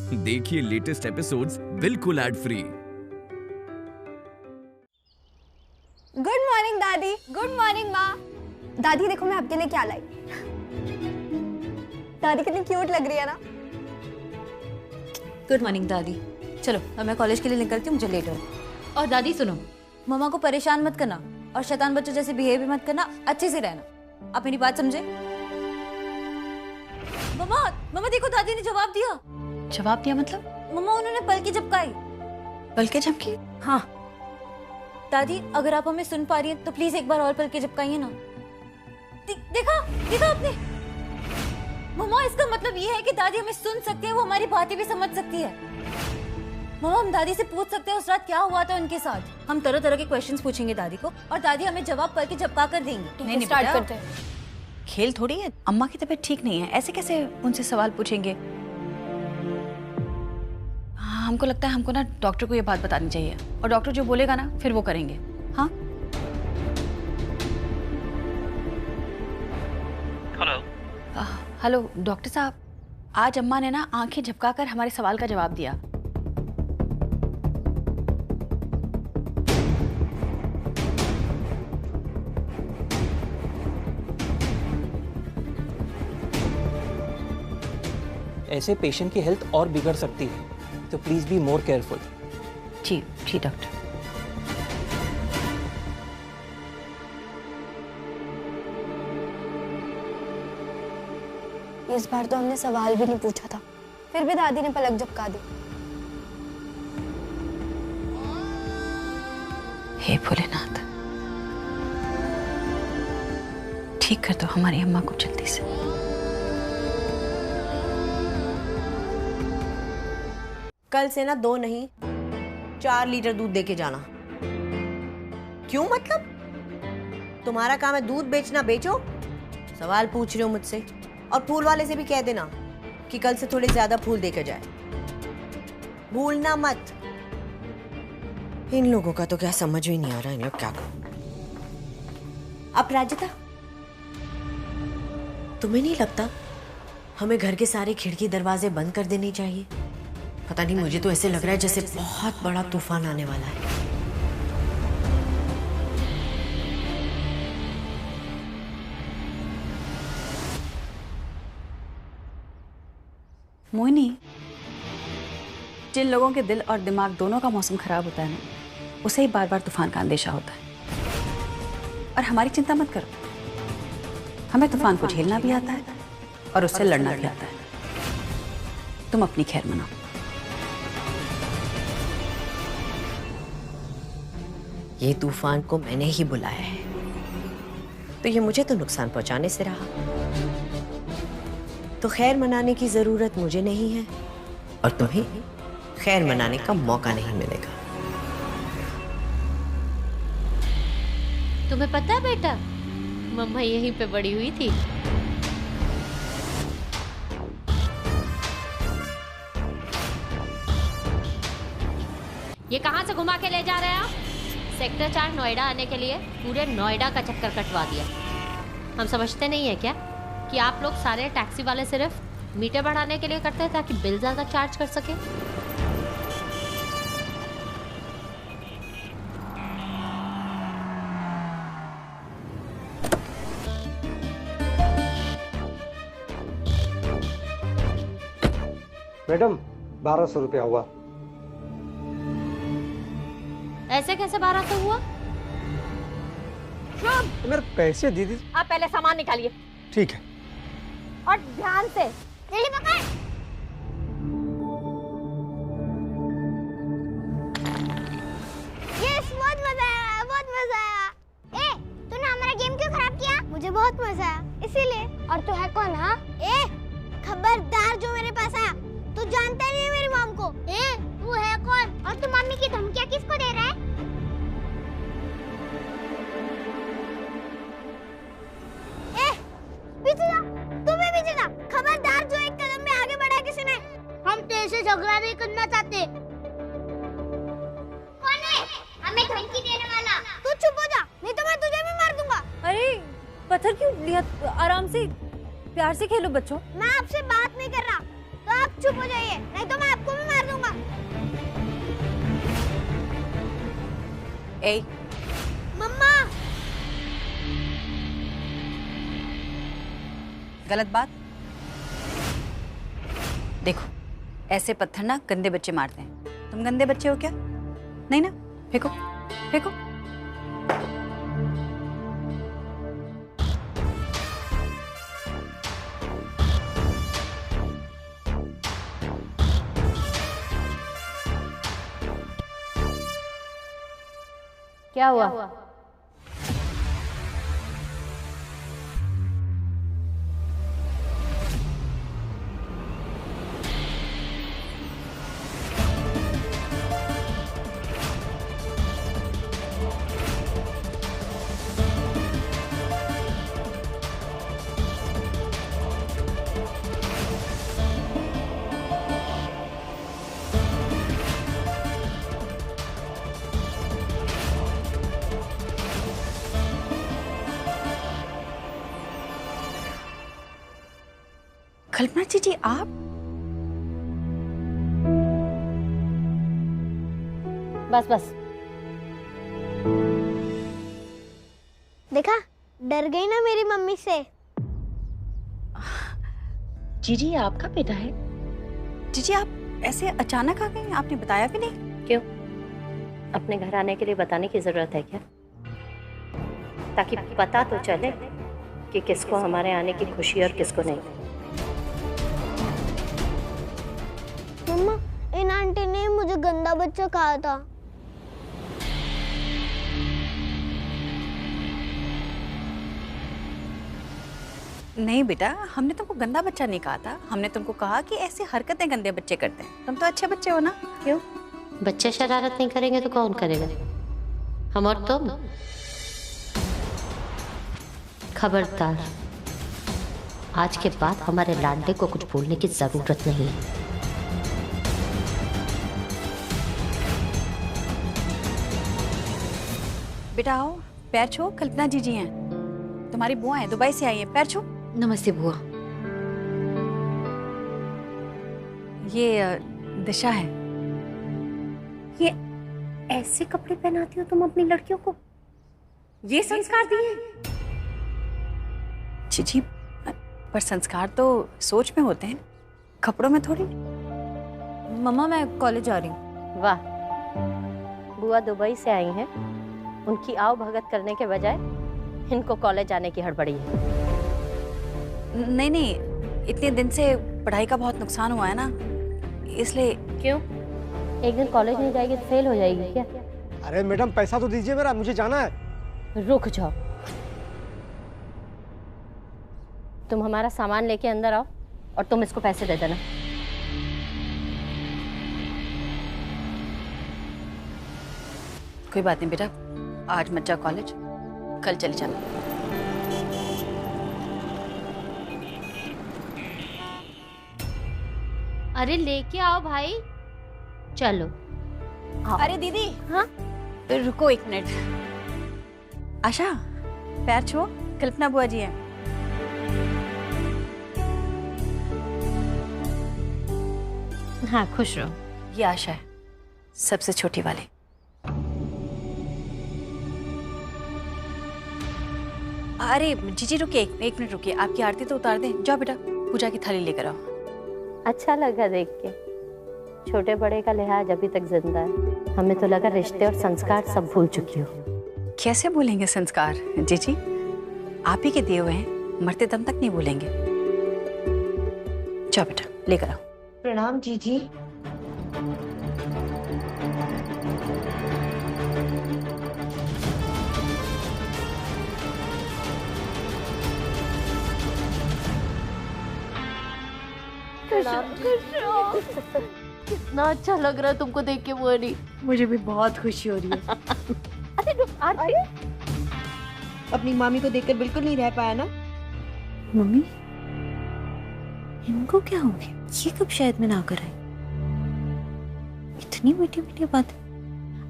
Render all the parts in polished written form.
देखिए latest episodes बिल्कुल ad free. Good morning दादी। गुड मॉर्निंग माँ। दादी देखो मैं आपके लिए क्या लाई। दादी कितनी क्यूट लग रही है ना। गुड मॉर्निंग दादी। चलो अब मैं कॉलेज के लिए निकलती हूँ, मुझे लेट हो। और दादी सुनो, मम्मा को परेशान मत करना और शैतान बच्चों जैसे बिहेव भी मत करना, अच्छे से रहना। आप मेरी बात समझे? मम्मा मम्मा देखो दादी ने जवाब दिया। जवाब दिया मतलब? मम्मा उन्होंने पलकी झपकाई। पलके झपकी? हाँ दादी, अगर आप हमें सुन पा रही हैं तो प्लीज एक बार और पलके झपकाइए ना। देखा देखा आपने? मम्मा इसका मतलब ये है कि दादी हमें सुन सकती है, वो हमारी बातें भी समझ सकती है। मम्मा हम दादी से पूछ सकते हैं उस रात क्या हुआ था उनके साथ। हम तरह तरह के क्वेश्चंस पूछेंगे दादी को और दादी हमें जवाब पलके झपका कर देंगी। नहीं स्टार्ट करते हैं। खेल थोड़ी है, अम्मा की तबीयत ठीक नहीं है, ऐसे कैसे उनसे सवाल पूछेंगे? हाँ, हमको लगता है हमको ना डॉक्टर को ये बात बतानी चाहिए और डॉक्टर जो बोलेगा ना फिर वो करेंगे। हाँ हेलो। हेलो डॉक्टर साहब, आज अम्मा ने ना आंखें झपकाकर हमारे सवाल का जवाब दिया। ऐसे पेशेंट की हेल्थ और बिगड़ सकती है, तो प्लीज बी मोर केयरफुल। जी जी डॉक्टर। इस बार तो हमने सवाल भी नहीं पूछा था, फिर भी दादी ने पलक झपका दी। हे भोलेनाथ, ठीक कर दो हमारी अम्मा को जल्दी से। कल से ना 2 नहीं 4 लीटर दूध देके जाना। क्यों मतलब? तुम्हारा काम है दूध बेचना, बेचो। सवाल पूछ रहे हो मुझसे। और फूल वाले से भी कह देना कि कल से थोड़े ज्यादा फूल देकर जाए, भूलना मत। इन लोगों का तो क्या समझ ही नहीं आ रहा, इन लोग क्या करो। अपराजिता, तुम्हें नहीं लगता हमें घर के सारे खिड़की दरवाजे बंद कर देने चाहिए? पता नहीं, मुझे तो ऐसे लग रहा है जैसे बहुत बड़ा तूफान आने वाला है। मोहिनी, जिन लोगों के दिल और दिमाग दोनों का मौसम खराब होता है ना, उसे ही बार बार तूफान का अंदेशा होता है। और हमारी चिंता मत करो, हमें तूफान को झेलना भी आता है और उससे लड़ना भी आता है। तुम अपनी खैर मनाओ। ये तूफान को मैंने ही बुलाया है, तो ये मुझे तो नुकसान पहुंचाने से रहा, तो खैर मनाने की जरूरत मुझे नहीं है और तुम्हें खैर मनाने का मौका नहीं मिलेगा। तुम्हें पता है बेटा, मम्मा यहीं पे बड़ी हुई थी। ये कहाँ से घुमा के ले जा रहे हैं आप? सेक्टर 4 नोएडा आने के लिए पूरे नोएडा का चक्कर कटवा दिया। हम समझते नहीं है क्या कि आप लोग सारे टैक्सी वाले सिर्फ मीटर बढ़ाने के लिए करते हैं ताकि बिल ज्यादा चार्ज कर सके? मैडम 1200 रुपया हुआ। ऐसे कैसे 1200 हुआ? मेरे पैसे दीदी। आप पहले सामान निकालिए। ठीक है। और ध्यान से। जल्दी पकड़। यस, बहुत मजा आया, बहुत मजा आया। ए, तूने हमारा गेम क्यों खराब किया? मुझे बहुत मजा आया, इसीलिए। और तू है कौन? हाँ? ए, खबरदार जो मेरे पास आया। तू जानता नहीं है मेरी मॉम को। ए, तू है कौन? और तू मम्मी की धमकियाँ किसको दे रहा है? ए, पीछे जा, तुम्हें पीछे जा। खबरदार जो एक कदम में आगे बढ़ा किसी ने। हम तेरे से झगड़ा नहीं करना चाहते। कौन है हमें धमकी देने वाला? तू चुप हो जा, नहीं तो मैं तुझे भी मार दूंगा। अरे पत्थर क्यों लिया? आराम से, प्यार से खेलो बच्चों। मैं आपसे बात नहीं कर रहा, तो आप चुप हो जाइए, नहीं तो मैं ए मम्मा गलत बात। देखो ऐसे पत्थर ना गंदे बच्चे मारते हैं। तुम गंदे बच्चे हो क्या? नहीं ना? फेंको फेंको। क्या हुआ? कल्पना जी आप? बस बस, देखा, डर गई ना मेरी मम्मी से। जीजी आपका बेटा है? जीजी आप ऐसे अचानक आ गए, आपने बताया भी नहीं? क्यों? अपने घर आने के लिए बताने की जरूरत है क्या? ताकि पता तो चले कि किसको हमारे आने की खुशी और किसको नहीं। मम्मा, इन आंटी ने मुझे गंदा बच्चा कहा था। नहीं बेटा, हमने तुमको गंदा बच्चा नहीं कहा था। हमने तुमको कहा कि ऐसी हरकतें गंदे बच्चे करते हैं। तुम तो अच्छे बच्चे हो ना। क्यों? बच्चे शरारत नहीं करेंगे तो कौन करेगा? हम और तुम। खबरदार, आज के बाद हमारे लाडले को कुछ बोलने की जरूरत नहीं है। बेटा आओ, पैर छू। कल्पना जीजी हैं, तुम्हारी बुआ है, दुबई से आई है। पैर छू। नमस्ते बुआ। ये दिशा है। ये ऐसे कपड़े पहनाती हो तुम अपनी लड़कियों को? ये संस्कार दिए? जीजी पर संस्कार तो सोच में होते हैं, कपड़ों में थोड़ी। मम्मा मैं कॉलेज जा रही हूँ। वाह, बुआ दुबई से आई हैं, उनकी आओ भगत करने के बजाय इनको कॉलेज जाने की हड़बड़ी है। नहीं नहीं, इतने दिन से पढ़ाई का बहुत नुकसान हुआ है ना, इसलिए। क्यों? एक दिन कॉलेज नहीं जाएगी तो फेल हो जाएगी क्या? अरे मैडम पैसा तो दीजिए मेरा, मुझे जाना है। रुक जाओ, तुम हमारा सामान लेके अंदर आओ और तुम इसको पैसे दे देना। कोई बात नहीं बेटा, आज मत जाओ कॉलेज, कल चले जाना। अरे लेके आओ भाई, चलो। अरे दीदी, हाँ रुको एक मिनट। आशा पैर छो, कल्पना बुआ जी है। हाँ खुश रहो। ये आशा है, सबसे छोटी वाली। अरे जीजी रुकिए, एक मिनट रुकिए, आपकी आरती तो उतार दें। जाओ बेटा, पूजा की थाली लेकर आओ। अच्छा लगा देख के, छोटे बड़े का लिहाज अभी तक जिंदा है। हमें तो लगा रिश्ते और संस्कार सब भूल चुकी हो। कैसे भूलेंगे संस्कार जीजी, आप ही के दिए हुए हैं, मरते दम तक नहीं भूलेंगे। जाओ बेटा लेकर आओ। प्रणाम जीजी। कितना अच्छा लग रहा है तुमको देख के मोनी। मुझे भी बहुत खुशी हो रही है। अरे रुक, आरती। अपनी मामी को देखकर बिल्कुल नहीं रह पाया ना। मम्मी इनको क्या हो गया? ये कब शायद में ना कर आई, इतनी मीठी मीठी बात।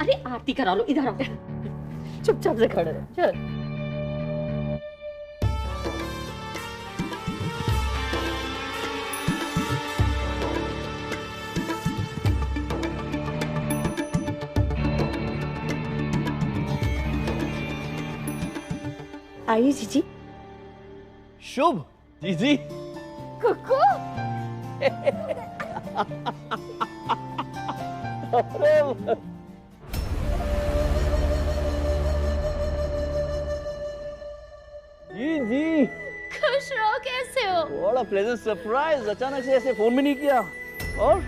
अरे आरती करा लो, इधर आओ। चुपचाप से खड़े रहो, चल। आइए जीजी। शुभ जीजी। कुकू जी खुश रहो, कैसे हो? बड़ा प्लेजेंट सरप्राइज, अचानक से ऐसे फोन भी नहीं किया। और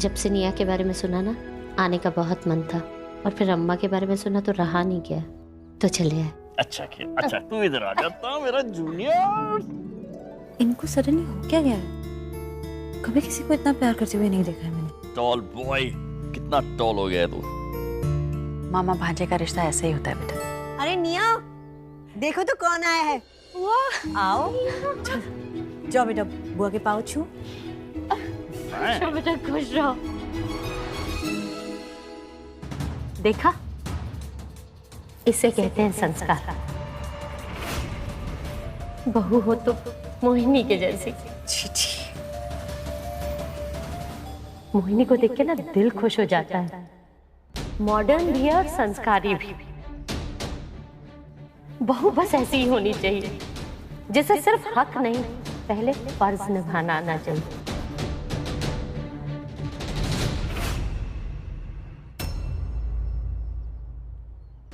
जब से निया के बारे में सुना ना, आने का बहुत मन था, और फिर अम्मा के बारे में सुना तो रहा नहीं गया, तो चले आए। अच्छा किया, अच्छा तू इधर आ जाता मेरा जूनियर। इनको सडनली हो क्या गया है? कभी किसी को इतना प्यार करते हुए नहीं देखा है मैंने। टॉल बॉय, कितना टॉल हो गया है तू। मामा भांजे का रिश्ता ऐसे ही होता है बेटा। अरे निया, देखो तो कौन आया है। वाह, आओ। जाओ बेटा, बुआ के पाँव छू। बेटा खुश रहो। देखा, इसे कहते हैं संस्कार। बहू हो तो मोहिनी के जैसी। मोहिनी को देख के ना दिल खुश हो जाता है। मॉडर्न भी है और संस्कारी भी। बहू बस ऐसी ही होनी चाहिए, जिसे सिर्फ हक नहीं, पहले फर्ज निभाना आना चाहिए।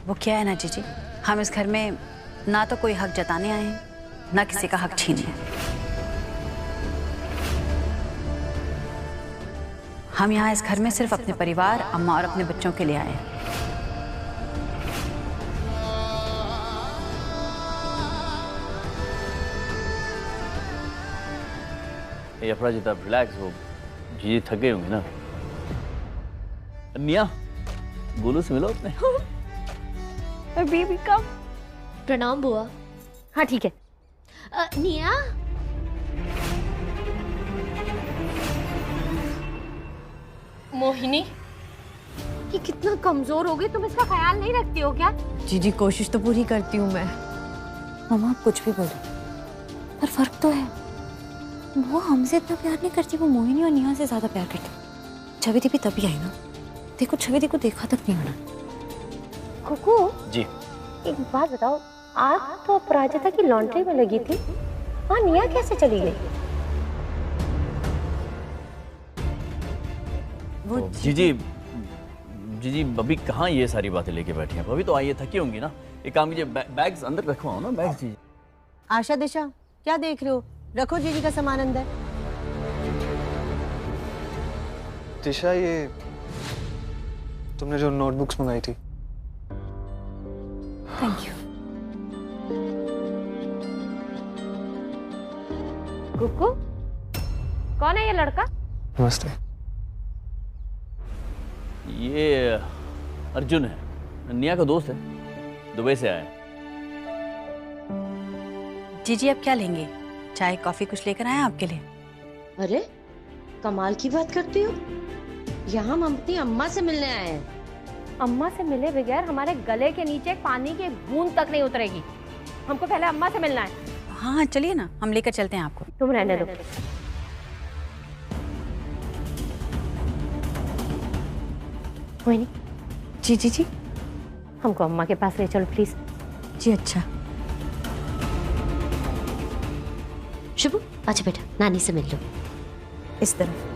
वो क्या है ना जीजी, हम इस घर में ना तो कोई हक जताने आए हैं, ना किसी का हक छीने। हम यहाँ इस घर में सिर्फ अपने परिवार, अम्मा और अपने बच्चों के लिए आए हैं। अपराजिता रिलैक्स हो, जी थक गए होंगे ना। निया, गोलू से मिलो अपने। बेबी कब? प्रणाम बुआ। हाँ ठीक है। निया, मोहिनी, ये कितना कमजोर हो गई, तुम इसका ख्याल नहीं रखती हो क्या? जीजी कोशिश तो पूरी करती हूँ मैं। मामा आप कुछ भी बोलो, पर फर्क तो है। वो हमसे इतना प्यार नहीं करती, वो मोहिनी और नेहा से ज्यादा प्यार करती। छवि दी भी तभी आई ना। देखो छवि दी को देखा तक नहीं होना। कुकू जी, एक बात बताओ, आप तो अपराजिता की लॉन्ड्री में लगी थी, वहाँ निया कैसे चली गई? जीजी, जीजी अभी कहाँ ये सारी बातें लेके बैठी हैं? अभी तो आई थकी होंगी ना। एक काम कीजिए, बैग्स अंदर रखवाओ ना, बैग्स। जी आशा दिशा, क्या देख रहे हो? रखो जीजी का सामान अंदर। दिशा, ये तुमने जो नोटबुक्स मंगाई थी। Thank you. कुकू, कौन है ये लड़का? नमस्ते। ये अर्जुन है, निया का दोस्त है, दुबई से आया है। जीजी अब क्या लेंगे? चाय कॉफी कुछ लेकर आए आपके लिए? अरे कमाल की बात करती हो, यहाँ हम अपनी अम्मा से मिलने आए हैं। अम्मा से मिले बगैर हमारे गले के नीचे पानी की बूंद तक नहीं उतरेगी। हमको पहले अम्मा से मिलना है। हाँ चलिए ना, हम लेकर चलते हैं आपको। तुम रहने दो। मोहिनी, जी जी जी, हमको अम्मा के पास ले चलो प्लीज। जी अच्छा। शुभ, अच्छा बेटा, नानी से मिल लो। इस तरफ।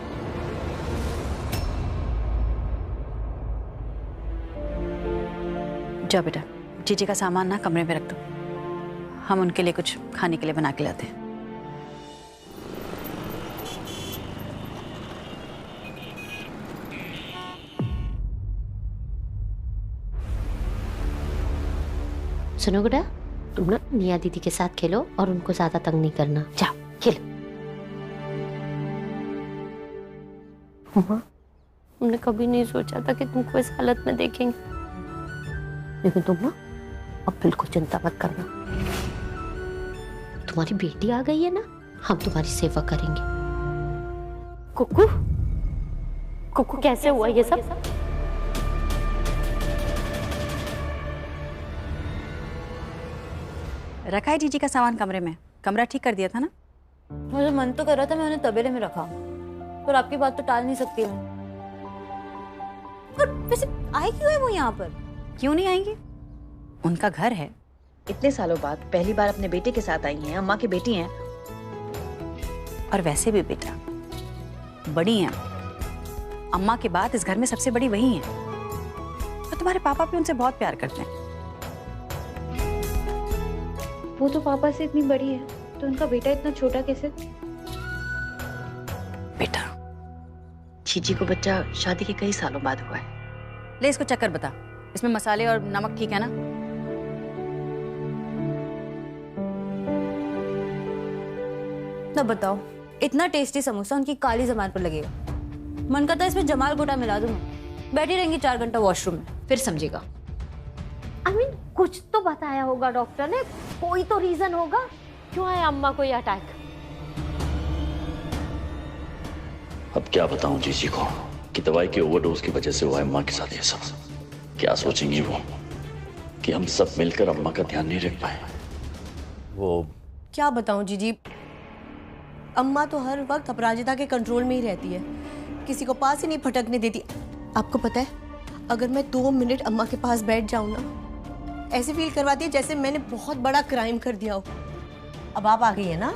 जाओ बेटा, जीजी का सामान ना कमरे में रख दो, हम उनके लिए कुछ खाने के लिए बना के लाते हैं। सुनो गुड्डा, तुम ना निया दीदी के साथ खेलो और उनको ज्यादा तंग नहीं करना। जाओ खेलो। मम्मा, हमने कभी नहीं सोचा था कि तुमको इस हालत में देखेंगे, लेकिन तुम ना अब बिल्कुल चिंता मत करना। तुम्हारी बेटी आ गई है ना, हम तुम्हारी सेवा करेंगे। कुकू, कुकू कैसे हुआ ये सब? रखा है जीजी का सामान कमरे में, कमरा ठीक कर दिया था ना। मुझे मन तो कर रहा था मैं उन्हें तबेले में रखा, पर आपकी बात तो टाल नहीं सकती मैं। और वैसे आए क्यों है वो यहाँ पर? क्यों नहीं आएंगी? उनका घर है, इतने सालों बाद पहली बार अपने बेटे के साथ आई हैं, अम्मा की बेटी हैं। और वैसे भी बेटा बड़ी हैं, अम्मा के बाद इस घर में सबसे बड़ी वही हैं। और तुम्हारे पापा भी उनसे बहुत प्यार करते हैं। वो तो पापा से इतनी बड़ी है, तो उनका बेटा इतना छोटा कैसे? बेटा चीची को बच्चा शादी के कई सालों बाद हुआ है। ले इसको चक्कर बता, इसमें मसाले और नमक ठीक है ना? ना बताओ, इतना टेस्टी समोसा उनकी काली ज़बान पर लगेगा। मन करता है इसमें जमाल गोटा मिला दूं। बैठी रहेंगी 4 घंटा वॉशरूम में, फिर समझेगा। I mean, कुछ तो बताया होगा डॉक्टर ने, कोई तो रीजन होगा क्यों है अम्मा को ये अटैक। अब क्या बताऊं जीजी को कि दवाई की ओवरडोज की वजह से हुआ है अम्मा के साथ ये सब। क्या सोचेंगी वो कि हम सब मिलकर अम्मा का ध्यान नहीं रख पाए। वो क्या बताऊं जीजी, अम्मा तो हर वक्त अपराजिता के कंट्रोल में ही रहती है, किसी को पास ही नहीं फटकने देती। आपको पता है, अगर मैं 2 मिनट अम्मा के पास बैठ जाऊं ना, ऐसे फील करवाती है जैसे मैंने बहुत बड़ा क्राइम कर दिया हो। अब आप आ गई है ना,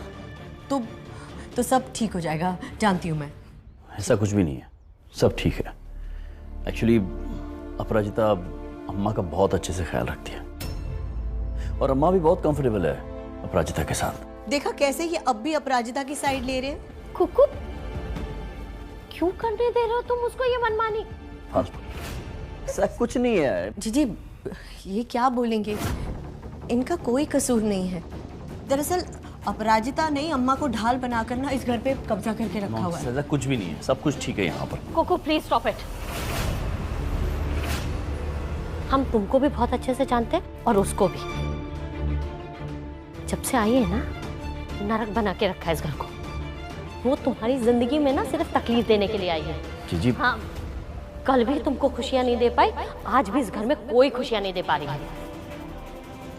तो सब ठीक हो जाएगा, जानती हूँ मैं। ऐसा कुछ भी नहीं है, सब ठीक है। एक्चुअली अपराजिता अम्मा का बहुत अच्छे से ख्याल रखती है और अम्मा भी बहुत कंफर्टेबल है अपराजिता के साथ। देखा कैसे ये अब भी अपराजिता की साइड ले रहे हैं। कुकु, क्यों करने दे रहे हो तुम उसको ये मनमानी? ऐसा कुछ नहीं है जीजी, ये क्या बोलेंगे, इनका कोई कसूर नहीं है। दरअसल अपराजिता ने अम्मा को ढाल बनाकर ना इस घर पे कब्जा करके रखा हुआ है। ऐसा कुछ भी नहीं है, सब कुछ ठीक है यहाँ पर। Coco please stop it. हम तुमको भी बहुत अच्छे से जानते हैं और उसको भी। जब से आई है ना, नरक बना के रखा है इस घर को। वो तुम्हारी जिंदगी में ना सिर्फ तकलीफ देने के लिए आई है। जीजी, हाँ, कल भी तुमको खुशियां नहीं दे पाई, आज भी इस घर में कोई खुशियां नहीं दे पा रही है।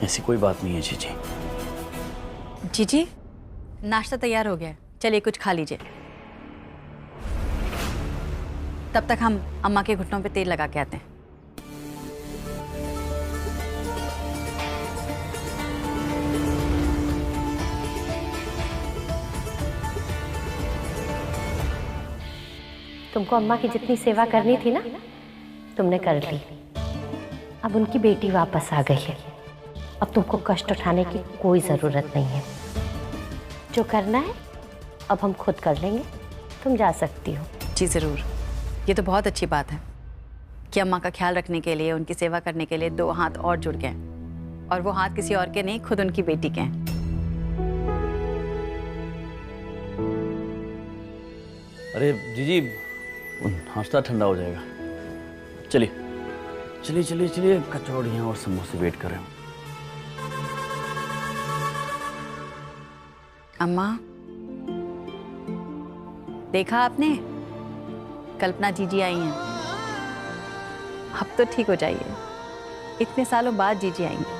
ऐसी कोई बात नहीं है जीजी। जीजी, नाश्ता तैयार हो गया है, चलिए कुछ खा लीजिए। तब तक हम अम्मा के घुटनों पे तेल लगा के आते हैं। तुमको अम्मा की जितनी सेवा करनी थी ना, तुमने कर ली। अब उनकी बेटी वापस आ गई है, अब तुमको कष्ट उठाने की कोई ज़रूरत नहीं है। जो करना है अब हम खुद कर लेंगे, तुम जा सकती हो। जी ज़रूर, ये तो बहुत अच्छी बात है कि अम्मा का ख्याल रखने के लिए, उनकी सेवा करने के लिए 2 हाथ और जुड़ गए, और वो हाथ किसी और के नहीं, खुद उनकी बेटी के हैं। अरे जीजी, नाश्ता ठंडा हो जाएगा। चलिए चलिए चलिए चलिए, कचौड़ियाँ और समोसे वेट कर रहे हैं। अम्मा, देखा आपने, कल्पना जीजी आई हैं। अब तो ठीक हो जाइए, इतने सालों बाद जीजी आई हैं।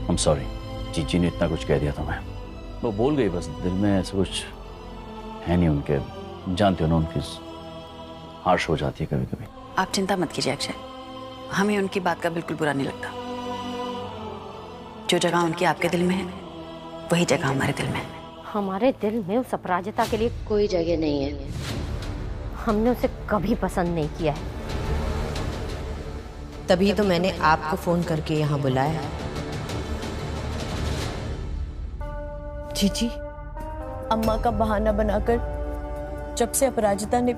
I'm sorry, जीजी ने इतना कुछ कह दिया था मैं। वो बोल गई बस, दिल में ऐसा कुछ है नहीं उनके, जानते हो ना, उनकी हार्श हो जाती है कभी कभी। आप चिंता मत कीजिए अक्षय, हमें उनकी बात का बिल्कुल बुरा नहीं लगता। जो जगह उनकी आपके दिल में है, वही जगह हमारे दिल में है। हमारे दिल में उस अपराजिता के लिए कोई जगह नहीं है। हमने उसे कभी पसंद नहीं किया है। तभी तो मैंने आपको फोन करके यहाँ बुलाया। जीजी, अम्मा का बहाना बनाकर जब से अपराजिता ने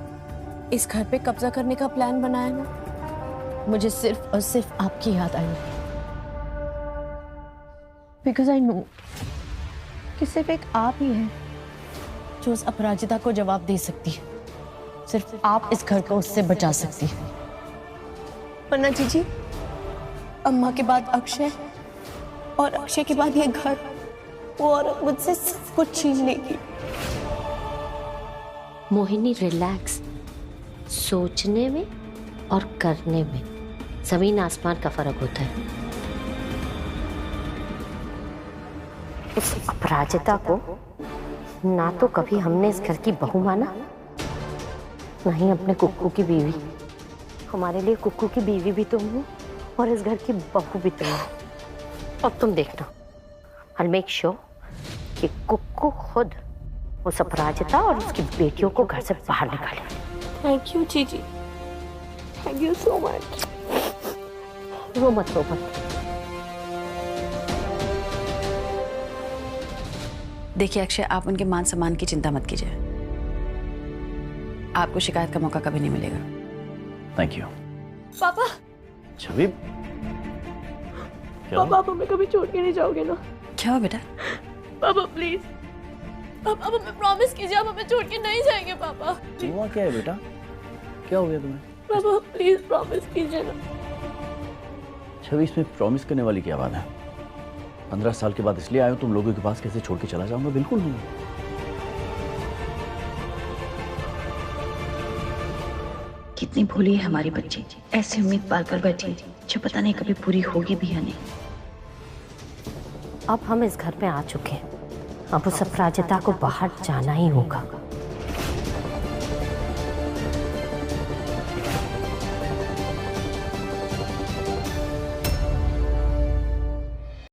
इस घर पे कब्जा करने का प्लान बनाया ना, मुझे सिर्फ और सिर्फ आपकी याद आई। बिकॉज आई नो कि सिर्फ एक आप ही हैं जो उस अपराजिता को जवाब दे सकती है। सिर्फ आप इस घर को उससे बचा सकती है। वरना जीजी, अम्मा के बाद अक्षय और अक्षय के बाद ये घर, वो औरत मुझसे सब कुछ छीन लेगी। मोहिनी, रिलैक्स। सोचने में और करने में जमीन आसमान का फर्क होता है। उस अपराजिता को ना तो कभी हमने इस घर की बहू माना, ना ही अपने कुक्कू की बीवी। हमारे लिए कुक्कू की बीवी भी तुम हो और इस घर की बहू भी तुम हो। अब तुम देखना, I'll make sure कि कुक्कू खुद उस अपराजिता और उसकी बेटियों को घर से बाहर निकाले। थैंक यू जीजी, थैंक यू सो मच। वो मत रो मत। देखिए अक्षय, आप उनके मान सम्मान की चिंता मत कीजिए। आपको शिकायत का मौका कभी नहीं मिलेगा। Thank you. पापा, छवि, पापा आप हमें कभी छोड़ के नहीं जाओगे ना? क्या हुआ बेटा? पापा प्लीज, पापा हमें प्रॉमिस कीजिए आप हमें छोड़ के नहीं जाएंगे। पापा हुआ क्या है बेटा? क्या हो गया तुम्हें? पापा प्लीज प्रॉमिस कीजिए ना। छवि, इसमें प्रॉमिस करने वाली क्या बात है? 15 साल के बाद इसलिए आया हूं तुम लोगों के पास, कैसे छोड़ के चला जाऊंगा? बिल्कुल नहीं। कितनी भोली है हमारी बच्ची, ऐसी उम्मीद पालकर बैठी जो पता नहीं कभी पूरी होगी भी या नहीं। अब हम इस घर में आ चुके हैं, अब उस अपराजिता को बाहर जाना ही होगा।